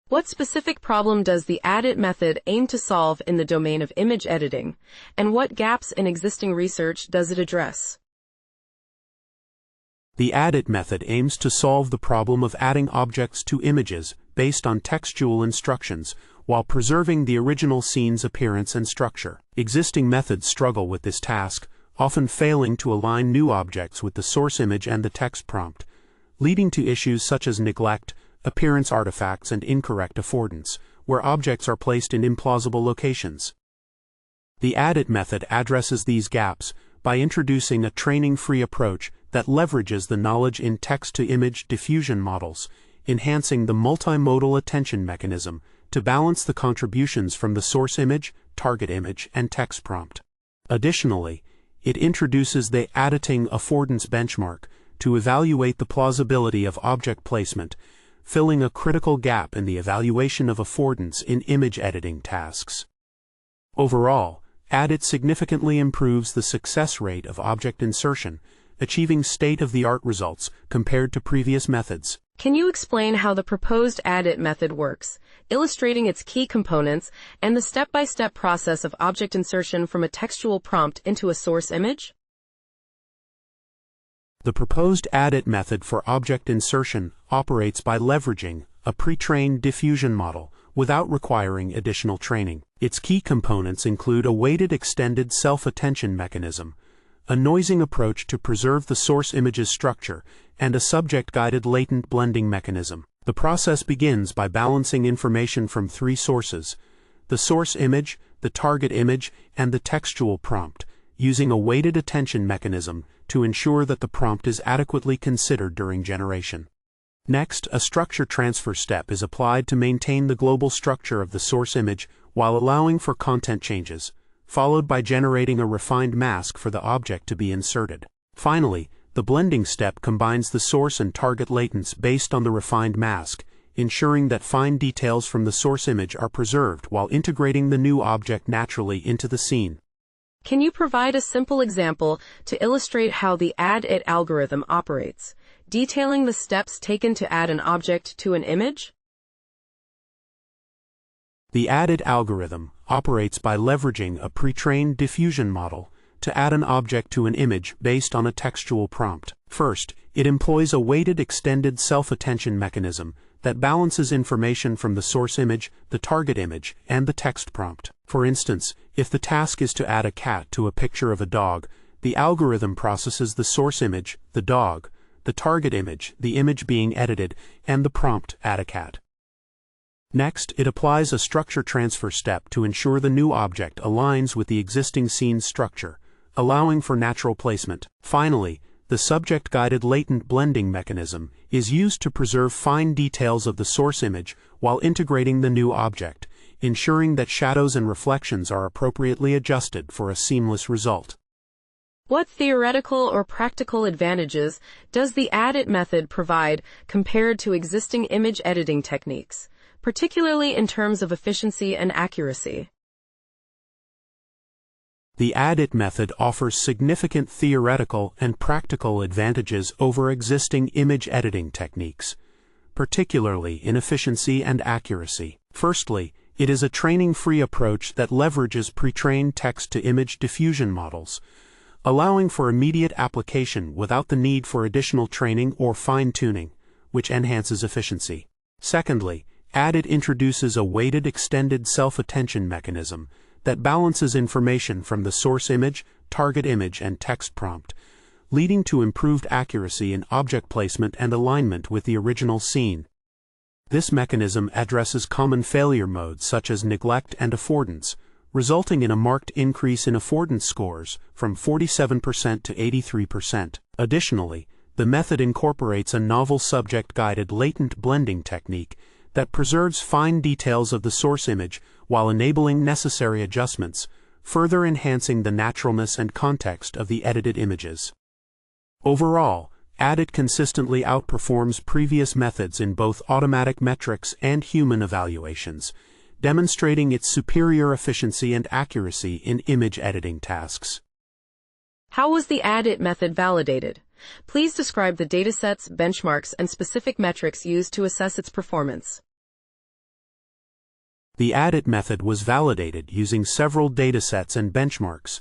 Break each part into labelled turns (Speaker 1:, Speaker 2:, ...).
Speaker 1: What specific problem does the add-it method aim to solve in the domain of image editing, and what gaps in existing research does it address?
Speaker 2: The add-it method aims to solve the problem of adding objects to images based on textual instructions while preserving the original scene's appearance and structure. Existing methods struggle with this task, often failing to align new objects with the source image and the text prompt, leading to issues such as neglect, appearance artifacts, and incorrect affordance, where objects are placed in implausible locations. The add-it method addresses these gaps by introducing a training-free approach that leverages the knowledge in text-to-image diffusion models, enhancing the multimodal attention mechanism to balance the contributions from the source image, target image, and text prompt. Additionally, it introduces the editing affordance benchmark to evaluate the plausibility of object placement, filling a critical gap in the evaluation of affordance in image editing tasks. Overall, add-it significantly improves the success rate of object insertion, achieving state-of-the-art results compared to previous methods.
Speaker 1: Can you explain how the proposed add-it method works, illustrating its key components and the step-by-step process of object insertion from a textual prompt into a source image?
Speaker 2: The proposed add-it method for object insertion operates by leveraging a pre-trained diffusion model without requiring additional training. Its key components include a weighted extended self-attention mechanism, a noising approach to preserve the source image's structure, and a subject-guided latent blending mechanism. The process begins by balancing information from three sources: the source image, the target image, and the textual prompt, using a weighted attention mechanism to ensure that the prompt is adequately considered during generation. Next, a structure transfer step is applied to maintain the global structure of the source image while allowing for content changes, followed by generating a refined mask for the object to be inserted. Finally, the blending step combines the source and target latents based on the refined mask, ensuring that fine details from the source image are preserved while integrating the new object naturally into the scene.
Speaker 1: Can you provide a simple example to illustrate how the add-it algorithm operates, detailing the steps taken to add an object to an image?
Speaker 2: The add-it algorithm operates by leveraging a pre-trained diffusion model to add an object to an image based on a textual prompt. First, it employs a weighted extended self-attention mechanism that balances information from the source image, the target image, and the text prompt. For instance, if the task is to add a cat to a picture of a dog, the algorithm processes the source image, the dog, the target image, the image being edited, and the prompt, add a cat. Next, it applies a structure transfer step to ensure the new object aligns with the existing scene's structure, allowing for natural placement. Finally, the subject-guided latent blending mechanism is used to preserve fine details of the source image while integrating the new object, ensuring that shadows and reflections are appropriately adjusted for a seamless result.
Speaker 1: What theoretical or practical advantages does the add-it method provide compared to existing image editing techniques, particularly in terms of efficiency and accuracy?
Speaker 2: The add-it method offers significant theoretical and practical advantages over existing image editing techniques, particularly in efficiency and accuracy. Firstly, it is a training-free approach that leverages pre-trained text-to-image diffusion models, allowing for immediate application without the need for additional training or fine-tuning, which enhances efficiency. Secondly, add-it introduces a weighted extended self-attention mechanism that balances information from the source image, target image, and text prompt, leading to improved accuracy in object placement and alignment with the original scene. This mechanism addresses common failure modes such as neglect and affordance, resulting in a marked increase in affordance scores from 47% to 83%. Additionally, the method incorporates a novel subject-guided latent blending technique that preserves fine details of the source image while enabling necessary adjustments, further enhancing the naturalness and context of the edited images. Overall, add-it consistently outperforms previous methods in both automatic metrics and human evaluations, demonstrating its superior efficiency and accuracy in image editing tasks.
Speaker 1: How was the add-it method validated? Please describe the datasets, benchmarks, and specific metrics used to assess its performance.
Speaker 2: The ADIT method was validated using several datasets and benchmarks,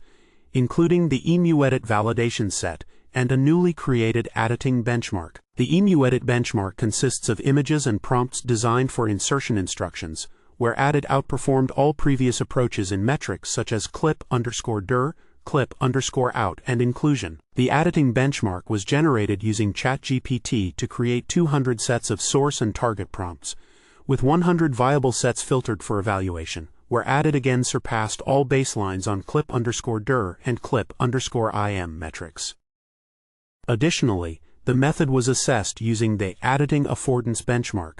Speaker 2: including the EmuEdit validation set and a newly created editing benchmark. The EmuEdit benchmark consists of images and prompts designed for insertion instructions, where ADIT outperformed all previous approaches in metrics such as clip_dir, clip_out, and inclusion. The editing benchmark was generated using ChatGPT to create 200 sets of source and target prompts, with 100 viable sets filtered for evaluation, where ADIT again surpassed all baselines on clip_dir and clip_im metrics. Additionally, the method was assessed using the editing affordance benchmark,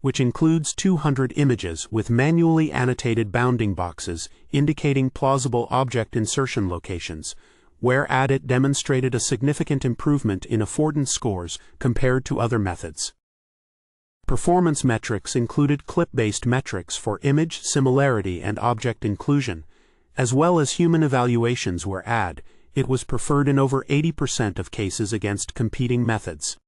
Speaker 2: which includes 200 images with manually annotated bounding boxes indicating plausible object insertion locations, where ADIT demonstrated a significant improvement in affordance scores compared to other methods. Performance metrics included clip-based metrics for image similarity and object inclusion, as well as human evaluations where it was preferred in over 80% of cases against competing methods.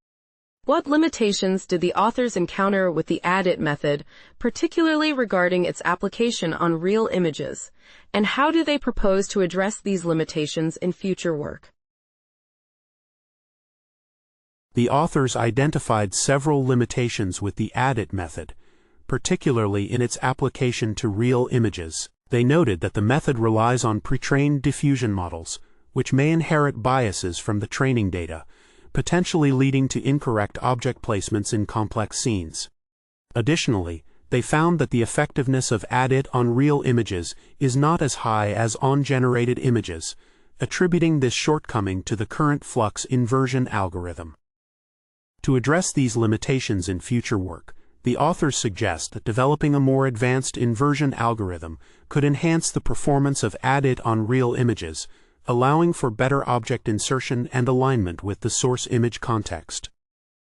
Speaker 1: What limitations did the authors encounter with the ADIT method, particularly regarding its application on real images, and how do they propose to address these limitations in future work?
Speaker 2: The authors identified several limitations with the ADIT method, particularly in its application to real images. They noted that the method relies on pretrained diffusion models, which may inherit biases from the training data, potentially leading to incorrect object placements in complex scenes. Additionally, they found that the effectiveness of ADIT on real images is not as high as on generated images, attributing this shortcoming to the current flux inversion algorithm. To address these limitations in future work, the authors suggest that developing a more advanced inversion algorithm could enhance the performance of ADIT on real images, allowing for better object insertion and alignment with the source image context.